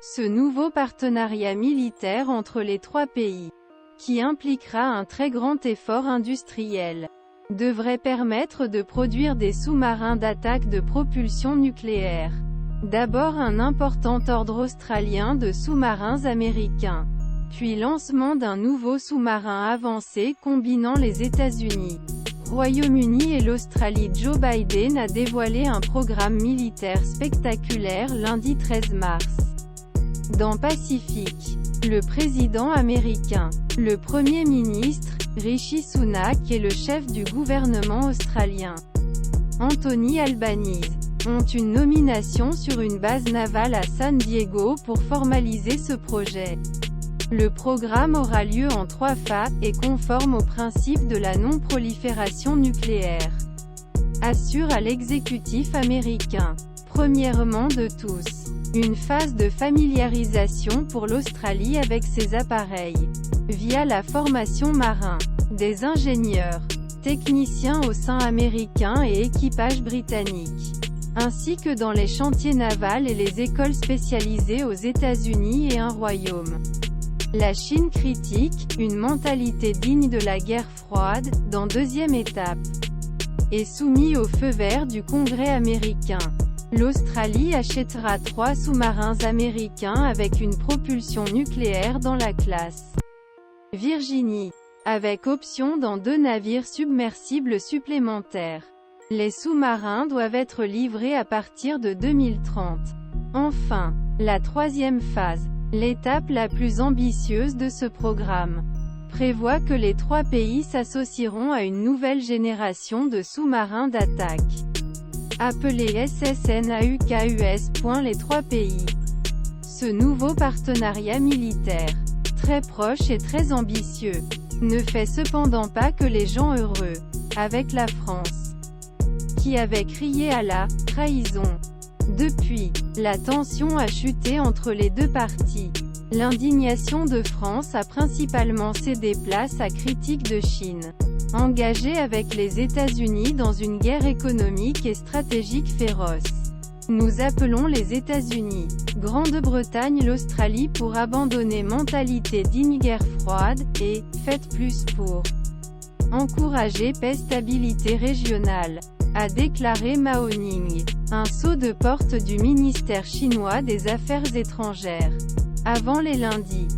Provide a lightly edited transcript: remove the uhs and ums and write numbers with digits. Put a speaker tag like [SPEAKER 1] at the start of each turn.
[SPEAKER 1] Ce nouveau partenariat militaire entre les trois pays, qui impliquera un très grand effort industriel, devrait permettre de produire des sous-marins d'attaque de propulsion nucléaire. D'abord un important ordre australien de sous-marins américains, puis lancement d'un nouveau sous-marin avancé combinant les États-Unis, Royaume-Uni et l'Australie. Joe Biden a dévoilé un programme militaire spectaculaire lundi 13 mars. Dans Pacifique, le président américain, le Premier ministre, Rishi Sunak et le chef du gouvernement australien, Anthony Albanese, ont une nomination sur une base navale à San Diego pour formaliser ce projet. Le programme aura lieu en 3 phases, et conforme au principe de la non-prolifération nucléaire, assure à l'exécutif américain. Premièrement de tous, une phase de familiarisation pour l'Australie avec ses appareils, via la formation marin, des ingénieurs, techniciens au sein américain et équipage britannique, ainsi que dans les chantiers navals et les écoles spécialisées aux États-Unis et un royaume. La Chine critique, une mentalité digne de la guerre froide, dans deuxième étape, est soumis au feu vert du Congrès américain. L'Australie achètera 3 sous-marins américains avec une propulsion nucléaire dans la classe Virginie, avec option dans 2 navires submersibles supplémentaires. Les sous-marins doivent être livrés à partir de 2030. Enfin, la 3e phase, l'étape la plus ambitieuse de ce programme, prévoit que les 3 pays s'associeront à une nouvelle génération de sous-marins d'attaque, appelés SSNAUKUS. Les 3 pays. Ce nouveau partenariat militaire, très proche et très ambitieux, ne fait cependant pas que les gens heureux, avec la France, qui avait crié à la trahison. Depuis, la tension a chuté entre les 2 parties. L'indignation de France a principalement cédé place à critiques de Chine, engagée avec les États-Unis dans une guerre économique et stratégique féroce. Nous appelons les États-Unis, Grande-Bretagne, l'Australie pour abandonner mentalité digne guerre froide, et faites plus pour encourager paix stabilité régionale, a déclaré Mao Ning, un saut de porte du ministère chinois des Affaires étrangères. Avant les lundis.